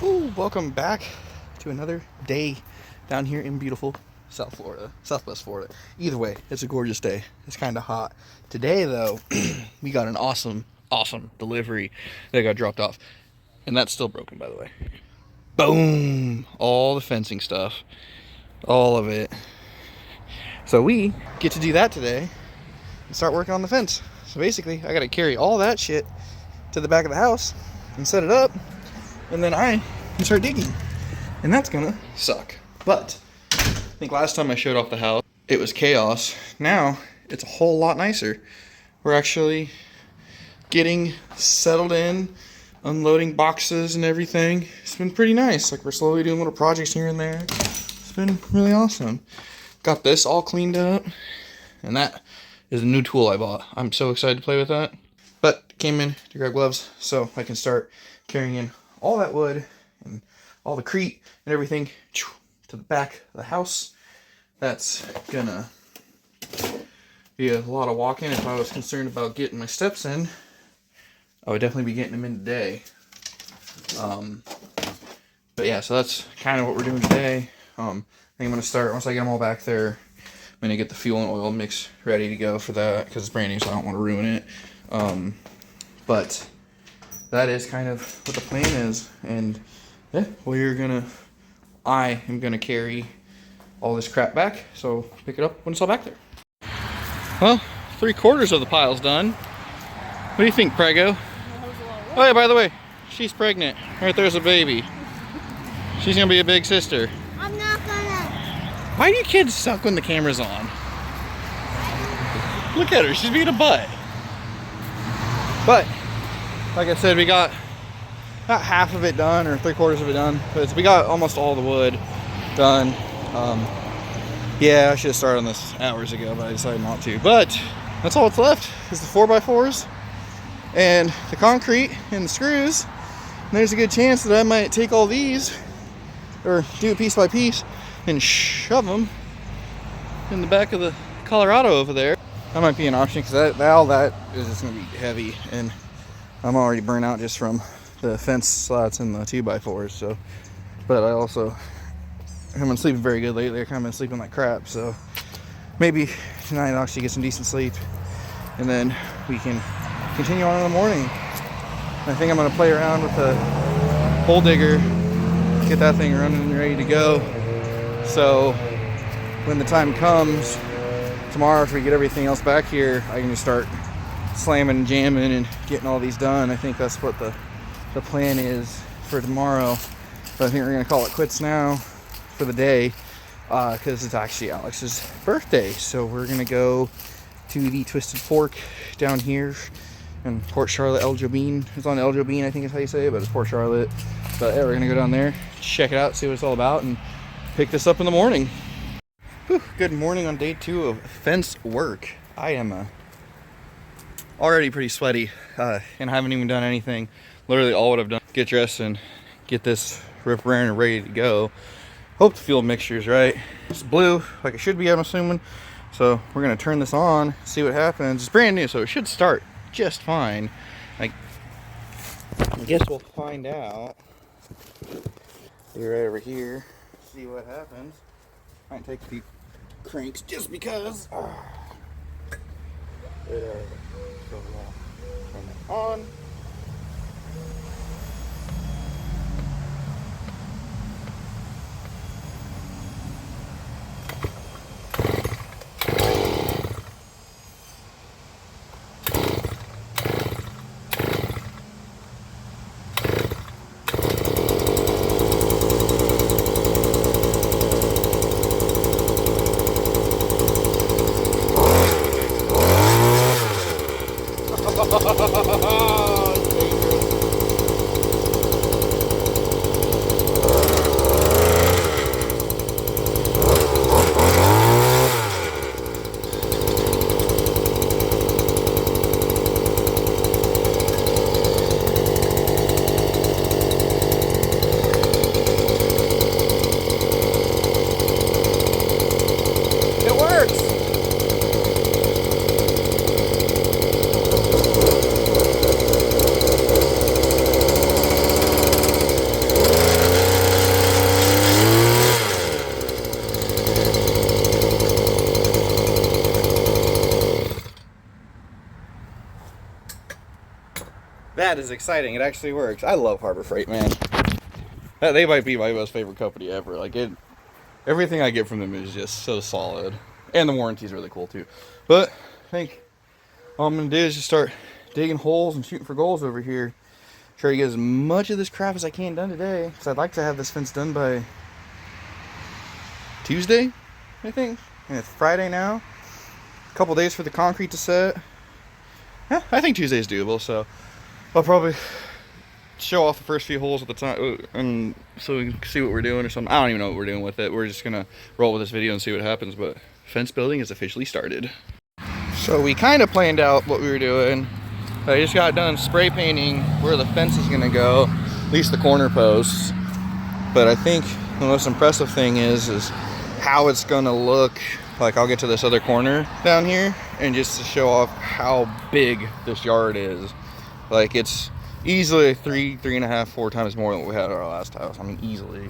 Ooh, welcome back to another day down here in beautiful South Florida, Southwest Florida. Either way, it's a gorgeous day. It's kind of hot. Today, though, we got an awesome delivery that got dropped off. And that's still broken, by the way. Boom! All the fencing stuff. All of it. So we get to do that today and start working on the fence. So basically, I got to carry all that shit to the back of the house and set it up. And then I can start digging. And that's gonna suck. But I think last time I showed off the house, it was chaos. Now it's a whole lot nicer. We're actually getting settled in, unloading boxes and everything. It's been pretty nice. Like, we're slowly doing little projects here and there. It's been really awesome. Got this all cleaned up. And that is a new tool I bought. I'm so excited to play with that. But came in to grab gloves so I can start carrying in all that wood and all the crete and everything to the back of the house. That's gonna be a lot of walking. If I was concerned about getting my steps in, I would definitely be getting them in today. But yeah, so that's kind of what we're doing today. I think I'm gonna start, once I get them all back there, I'm gonna get the fuel and oil mix ready to go for that, because it's brand new, so I don't want to ruin it. But that is kind of what the plan is, and yeah, I am gonna carry all this crap back, so pick it up when it's all back there. Well, 3/4 of the pile's done. What do you think, Prego? Oh yeah, by the way, she's pregnant. Right there's a baby. She's gonna be a big sister. I'm not gonna. Why do you kids suck when the camera's on? Look at her, she's being a butt. But like I said, we got about half of it done, or 3/4 of it done. But we got almost all the wood done. Yeah, I should have started on this hours ago, but I decided not to. But that's all that's left is the 4x4s and the concrete and the screws. And there's a good chance that I might take all these, or do it piece by piece, and shove them in the back of the Colorado over there. That might be an option, because all that is just going to be heavy, and I'm already burnt out just from the fence slats and the 2x4s. So, but I also haven't been sleeping very good lately. I kind of been sleeping like crap. So maybe tonight I'll actually get some decent sleep, and then we can continue on in the morning. I think I'm going to play around with the hole digger, get that thing running and ready to go. So when the time comes tomorrow, if we get everything else back here, I can just start slamming and jamming and getting all these done. I think that's what the plan is for tomorrow. But I think we're gonna call it quits now for the day, because it's actually Alex's birthday. So we're gonna go to the Twisted Fork down here in Port Charlotte, El Jobin. It's on El Jobin, I think is how you say it, but it's Port Charlotte. But yeah, we're gonna go down there, check it out, see what it's all about, and pick this up in the morning. Whew, good morning on day 2 of fence work. I am already pretty sweaty, and haven't even done anything. Literally all what I've done, get dressed and get this rip roaring and ready to go. Hope the fuel mixture's right. It's blue, like it should be, I'm assuming. So we're gonna turn this on, see what happens. It's brand new, so it should start just fine. I guess we'll find out. Be right over here, see what happens. Might take a few cranks just because. There. So turn that on. that is exciting. It actually works. I love Harbor Freight, man. They might be my most favorite company ever. Like everything I get from them is just so solid. And the warranty is really cool too. But I think all I'm gonna do is just start digging holes and shooting for goals over here. Try to get as much of this crap as I can done today. Because I'd like to have this fence done by Tuesday, I think. And it's Friday now. A couple days for the concrete to set. Yeah, I think Tuesday is doable, so I'll probably show off the first few holes at the time, and so we can see what we're doing or something. I don't even know what we're doing with it. We're just gonna roll with this video and see what happens, but fence building is officially started. So we kind of planned out what we were doing. I just got done spray painting where the fence is gonna go, at least the corner posts. But I think the most impressive thing is how it's gonna look. Like, I'll get to this other corner down here and just to show off how big this yard is. Like, it's easily 3.5, 4 times more than what we had at our last house. I mean, easily.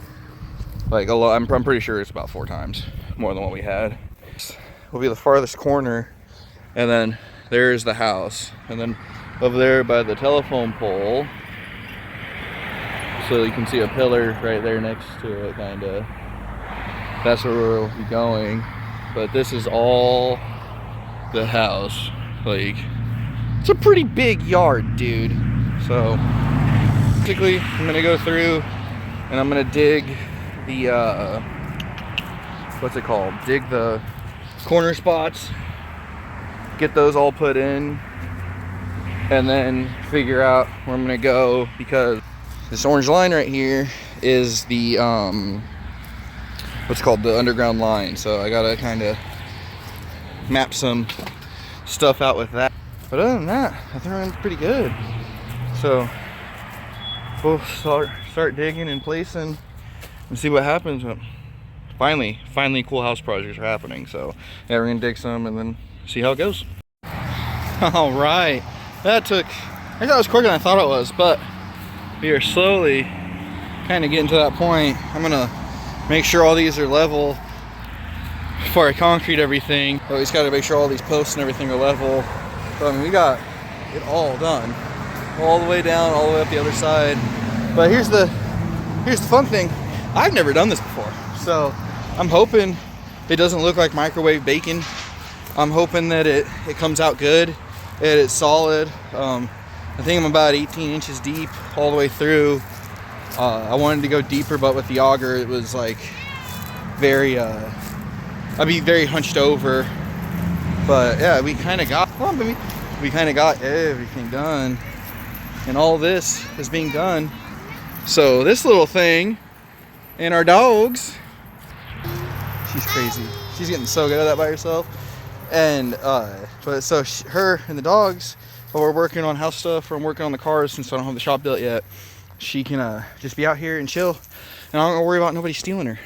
Like, I'm pretty sure it's about 4 times more than what we had. This will be the farthest corner, and then there's the house. And then over there by the telephone pole, so you can see a pillar right there next to it, kind of. That's where we'll be going. But this is all the house. Like, it's a pretty big yard, dude. So basically I'm gonna go through and I'm gonna dig the what's it called? Dig the corner spots, get those all put in, and then figure out where I'm gonna go, because this orange line right here is the what's called the underground line. So I gotta kind of map some stuff out with that. But other than that, I think we're pretty good. So we'll start digging and placing and see what happens. But finally cool house projects are happening. So yeah, we're gonna dig some and then see how it goes. All right, I thought it was quicker than I thought it was, but we are slowly kind of getting to that point. I'm gonna make sure all these are level before I concrete everything. But we just gotta make sure all these posts and everything are level. So I mean, we got it all done, all the way down, all the way up the other side. But here's the fun thing. I've never done this before, so I'm hoping it doesn't look like microwave bacon. I'm hoping that it comes out good, that it's solid. I think I'm about 18 inches deep all the way through. I wanted to go deeper, but with the auger it was like very I'd be very hunched over. But yeah, we kind of got everything done, and all this is being done. So this little thing and our dogs, she's crazy, she's getting so good at that by herself. And but so her and the dogs, while we're working on house stuff, or I'm working on the cars since I don't have the shop built yet, she can just be out here and chill, and I don't gotta worry about nobody stealing her.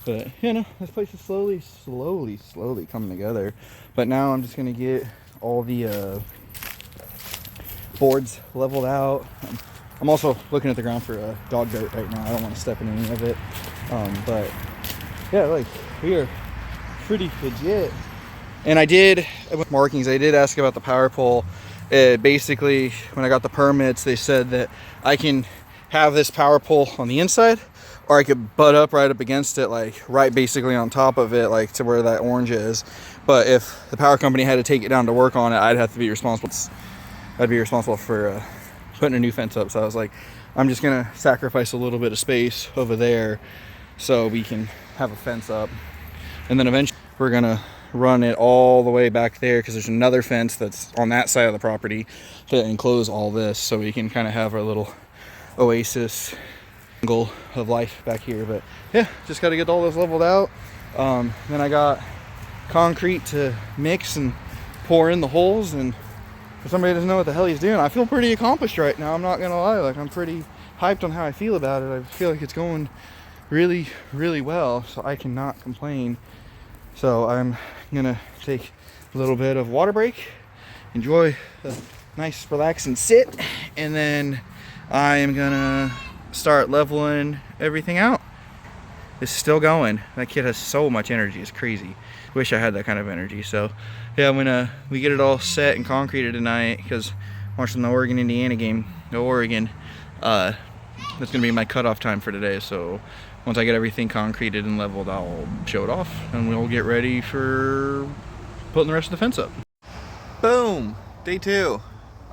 But you know, this place is slowly coming together. But now I'm just gonna get all the boards leveled out. I'm also looking at the ground for dog dirt right now. I don't want to step in any of it. But yeah, like, we are pretty legit. And I did, with markings, I did ask about the power pole. Basically, when I got the permits, they said that I can have this power pole on the inside, or I could butt up right up against it, like right basically on top of it, like to where that orange is. But if the power company had to take it down to work on it, I'd have to be responsible. I'd be responsible for putting a new fence up. So I was like, I'm just gonna sacrifice a little bit of space over there so we can have a fence up. And then eventually we're gonna run it all the way back there, because there's another fence that's on that side of the property to enclose all this, so we can kind of have our little oasis angle of life back here. But yeah, just got to get all this leveled out. Then I got concrete to mix and pour in the holes, and if somebody doesn't know what the hell he's doing, I feel pretty accomplished right now. I'm not gonna lie, like, I'm pretty hyped on how I feel about it. I feel like it's going really well, so I cannot complain. So I'm gonna take a little bit of water break, enjoy a nice relaxing sit, and then I am gonna start leveling everything out. It's still going. That kid has so much energy, it's crazy. Wish I had that kind of energy. So yeah, we get it all set and concreted tonight, because watching the Oregon-Indiana game. Go Oregon. That's gonna be my cutoff time for today. So once I get everything concreted and leveled, I'll show it off, and we'll get ready for putting the rest of the fence up. Boom, day 2.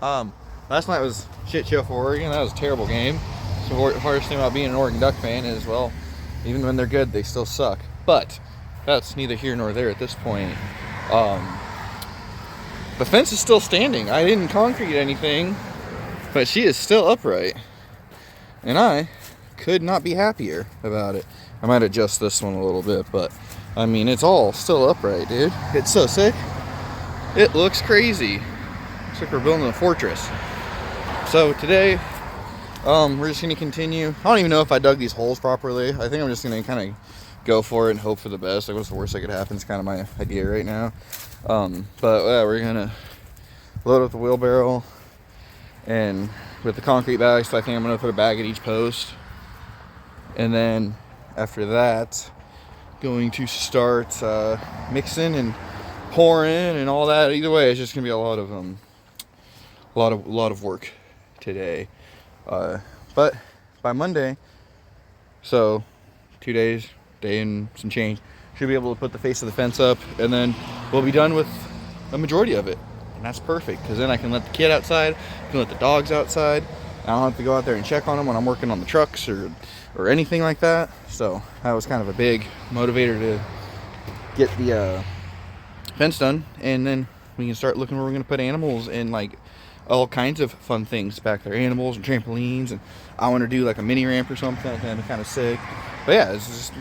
Last night was shit show for Oregon. That was a terrible game. So the hardest thing about being an Oregon Duck fan is, well, even when they're good, they still suck. But that's neither here nor there at this point. The fence is still standing. I didn't concrete anything, but she is still upright. And I could not be happier about it. I might adjust this one a little bit, but I mean, it's all still upright, dude. It's so sick. It looks crazy. Looks like we're building a fortress. So today, we're just gonna continue. I don't even know if I dug these holes properly. I think I'm just gonna kind of go for it and hope for the best. Like, what's the worst that could happen? It's kind of my idea right now. But yeah, we're gonna load up the wheelbarrow and with the concrete bags. So I think I'm gonna put a bag at each post, and then after that, going to start mixing and pouring and all that. Either way, it's just gonna be a lot of work today. But by Monday, so 2 days, day and some change, should be able to put the face of the fence up, and then we'll be done with a majority of it. And that's perfect, because then I can let the kid outside, I can let the dogs outside. I don't have to go out there and check on them when I'm working on the trucks or anything like that. So that was kind of a big motivator to get the fence done, and then we can start looking where we're going to put animals and like all kinds of fun things back there, animals and trampolines, and I want to do like a mini ramp or something. That'd be kind of sick. But yeah, it's just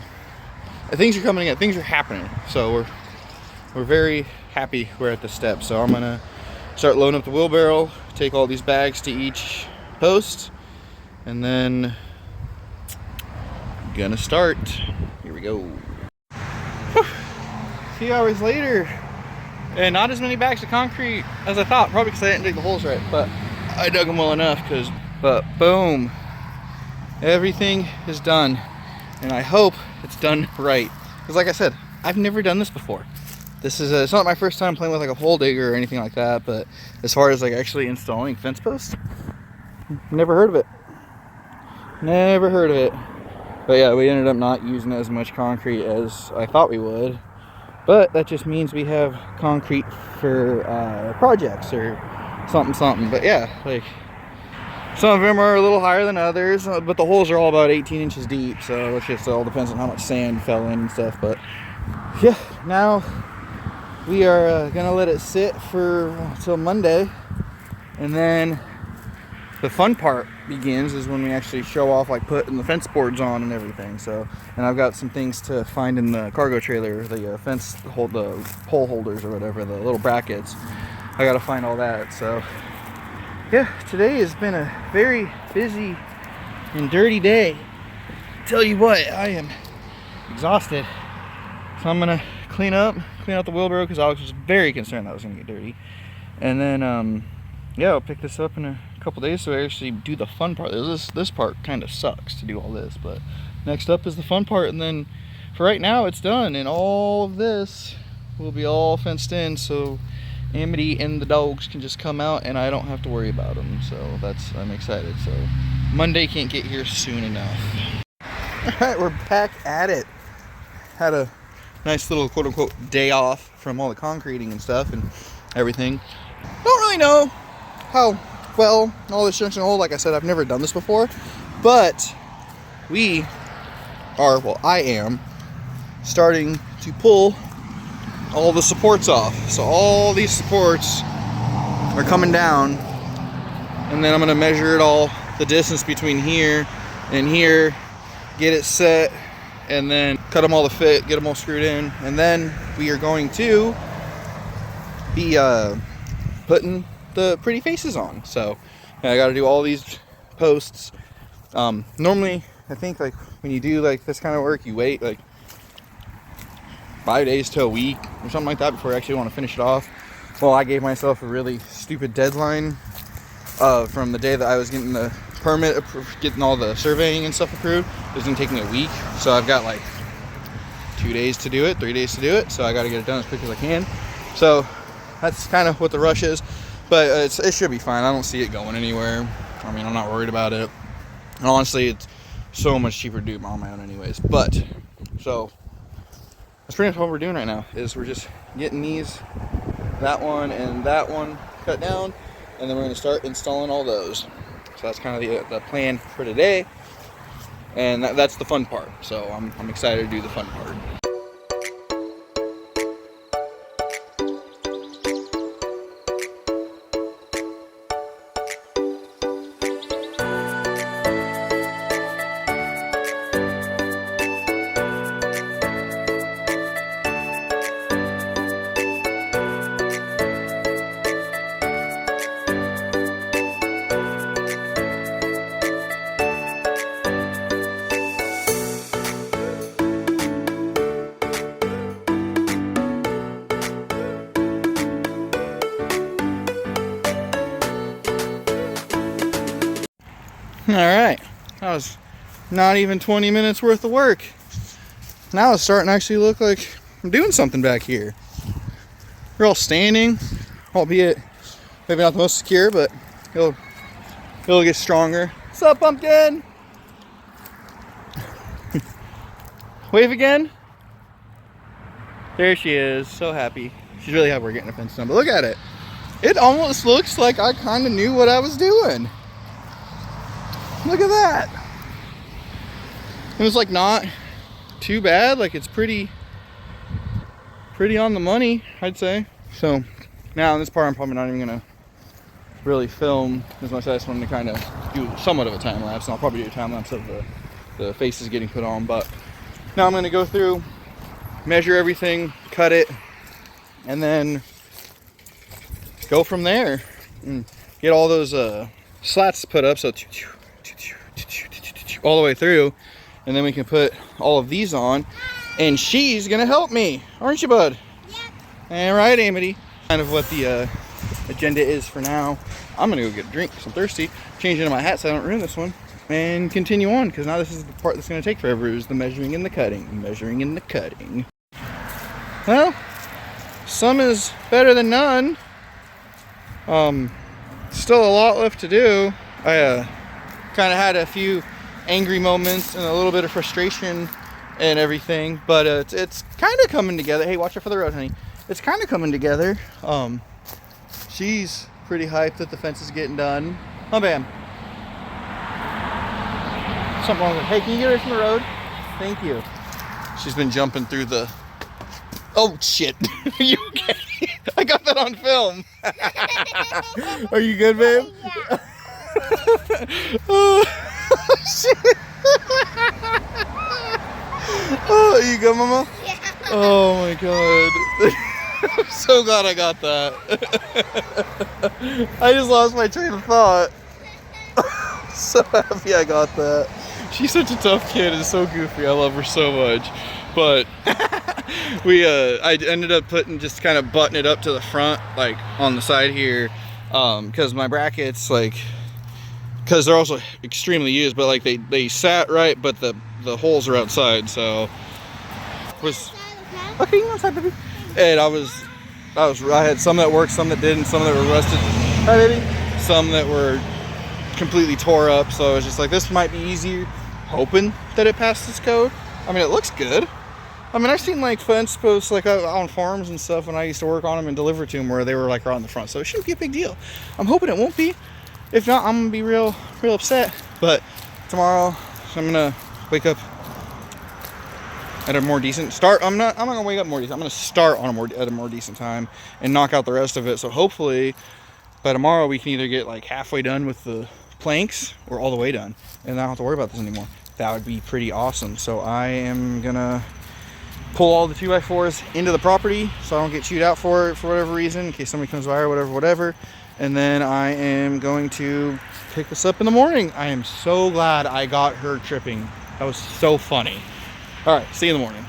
things are coming in, things are happening. So we're very happy we're at the step. So I'm gonna start loading up the wheelbarrow, take all these bags to each post, and then gonna start. Here we go. Whew. A few hours later, and not as many bags of concrete as I thought, probably because I didn't dig the holes right, but I dug them well enough. But boom, everything is done, and I hope it's done right, because like I said, I've never done this before. This is it's not my first time playing with like a hole digger or anything like that, but as far as like actually installing fence posts, never heard of it. But yeah, we ended up not using as much concrete as I thought we would. But that just means we have concrete for projects or something. But yeah, like some of them are a little higher than others, but the holes are all about 18 inches deep. So it just all depends on how much sand fell in and stuff. But yeah, now we are gonna let it sit for till Monday, and then the fun part begins is when we actually show off like putting the fence boards on and everything. So, and I've got some things to find in the cargo trailer, the fence hold, the pole holders or whatever, the little brackets. I gotta find all that. So yeah, today has been a very busy and dirty day. Tell you what, I am exhausted. So I'm gonna clean out the wheelbarrow, because I was just very concerned that was gonna get dirty. And then yeah, I'll pick this up in a couple days so I actually do the fun part. This part kind of sucks to do all this, but next up is the fun part. And then for right now it's done, and all of this will be all fenced in, so Amity and the dogs can just come out and I don't have to worry about them. So I'm excited. So Monday can't get here soon enough. All right, we're back at it. Had a nice little quote-unquote day off from all the concreting and stuff and everything. Don't really know how well all this junk's gonna hold. Like I said, I've never done this before, but I am starting to pull all the supports off. So all these supports are coming down, and then I'm gonna measure it all, the distance between here and here, get it set, and then cut them all to fit, get them all screwed in, and then we are going to be putting the pretty faces on. So I got to do all these posts. Normally, I think like when you do like this kind of work, you wait like 5 days to a week or something like that before you actually want to finish it off. Well, I gave myself a really stupid deadline from the day that I was getting the permit, getting all the surveying and stuff approved. It was gonna take me a week, so I've got like 2 days to do it, 3 days to do it. So I got to get it done as quick as I can. So that's kind of what the rush is. But it should be fine. I don't see it going anywhere. I mean, I'm not worried about it. And honestly, it's so much cheaper to do it on my own anyways. But, so, that's pretty much what we're doing right now, is we're just getting these, that one and that one cut down, and then we're going to start installing all those. So that's kind of the plan for today, and that's the fun part. So I'm excited to do the fun part. All right, that was not even 20 minutes worth of work. Now it's starting to actually look like I'm doing something back here. We're all standing, albeit maybe not the most secure, but it'll get stronger. What's up, pumpkin? Wave again. There she is, so happy. She's really happy we're getting a fence done, but look at it. It almost looks like I kind of knew what I was doing. Look at that. It was like not too bad. Like it's pretty on the money, I'd say. So now in this part, I'm probably not even gonna really film as much. I just wanted to kind of do somewhat of a time lapse, and I'll probably do a time lapse of the faces getting put on. But now I'm gonna go through, measure everything, cut it, and then go from there and get all those slats put up. So all the way through, and then we can put all of these on, and she's gonna help me, aren't you, bud? Yeah. All right, Amity. Kind of what the agenda is for now. I'm gonna go get a drink because I'm thirsty, change into my hat so I don't ruin this one, and continue on, because now this is the part that's gonna take forever, is the measuring and the cutting. Measuring and the cutting. Well, some is better than none. Still a lot left to do. I kind of had a few angry moments and a little bit of frustration and everything, but it's kind of coming together. Hey, watch out for the road, honey. It's kind of coming together. She's pretty hyped that the fence is getting done. Oh, bam. Something wrong with it. Hey, can you get away from the road? Thank you. She's been jumping through the... Oh, shit. Are you okay? I got that on film. Are you good, babe? Yeah. Oh, shit. Oh, you good, Mama? Yeah. Oh my God. I'm so glad I got that. I just lost my train of thought. So happy I got that. She's such a tough kid and so goofy. I love her so much. But I ended up just kind of butting it up to the front, like on the side here, because my brackets, like, because they're also extremely used, but like they sat right, but the holes are outside, so was okay, outside, baby. And I had some that worked, some that didn't, some that were rusted, hi baby, some that were completely tore up. So I was just like, this might be easier, hoping that it passed this code. I mean, it looks good. I mean, I've seen like fence posts like on farms and stuff when I used to work on them and deliver to them where they were like right on the front, so it shouldn't be a big deal. I'm hoping it won't be. If not, I'm gonna be real upset. But tomorrow I'm gonna wake up at a more decent start. I'm not gonna wake up more decent. I'm gonna start on at a more decent time and knock out the rest of it. So hopefully by tomorrow we can either get like halfway done with the planks or all the way done, and I don't have to worry about this anymore. That would be pretty awesome. So I am gonna pull all the 2x4s into the property so I don't get chewed out for it for whatever reason, in case somebody comes by or whatever. And then I am going to pick this up in the morning. I am so glad I got her tripping. That was so funny. All right, see you in the morning.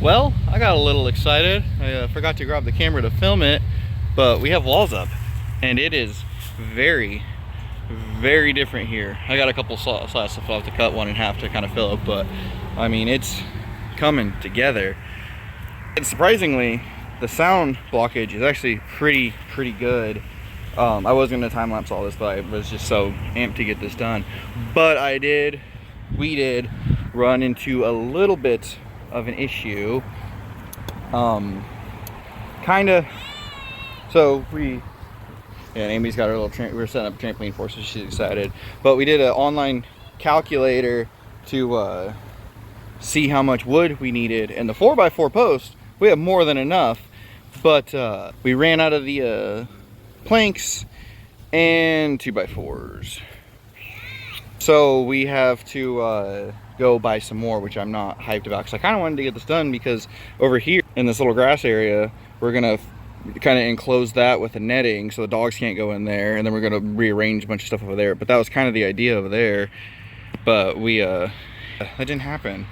Well, I got a little excited. I forgot to grab the camera to film it, but we have walls up and it is very, very different here. I got a couple slats so I'll have to cut one in half to kind of fill it, but I mean, it's coming together. And surprisingly, the sound blockage is actually pretty good. I was gonna time lapse all this, but I was just so amped to get this done. But we did run into a little bit of an issue. Yeah, and Amy's got her little we're setting up a trampoline for her, so she's excited. But we did an online calculator to see how much wood we needed, and the 4x4 post, we have more than enough, but we ran out of the planks and 2x4s. So we have to go buy some more, which I'm not hyped about, because I kind of wanted to get this done, because over here in this little grass area, we're gonna kind of enclose that with a netting so the dogs can't go in there, and then we're gonna rearrange a bunch of stuff over there. But that was kind of the idea over there, but that didn't happen.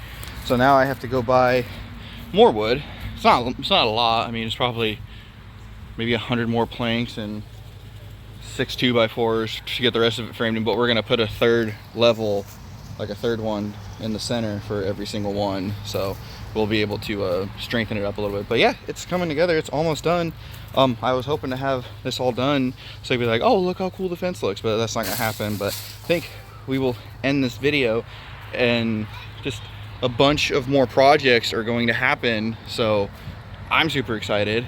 So now I have to go buy more wood. It's not a lot. I mean, it's probably maybe 100 more planks and 6 2x4s to get the rest of it framed in. But we're gonna put a third level, like a third one in the center for every single one, so we'll be able to strengthen it up a little bit. But yeah, it's coming together. It's almost done. I was hoping to have this all done so you'd be like, oh, look how cool the fence looks, but that's not gonna happen. But I think we will end this video, and just a bunch of more projects are going to happen, so I'm super excited.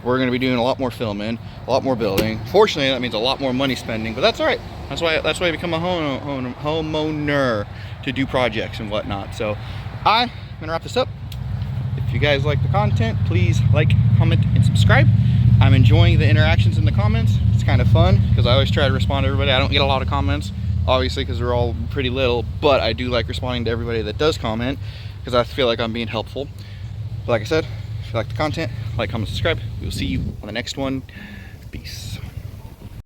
We're going to be doing a lot more filming, a lot more building. Fortunately, that means a lot more money spending, but that's all right. That's why I become a homeowner, to do projects and whatnot. So I'm gonna wrap this up. If you guys like the content, please like, comment, and subscribe. I'm enjoying the interactions in the comments. It's kind of fun because I always try to respond to everybody. I don't get a lot of comments, obviously, because they're all pretty little, but I do like responding to everybody that does comment, because I feel like I'm being helpful. But like I said, if you like the content, like, comment, subscribe. We'll see you on the next one. Peace.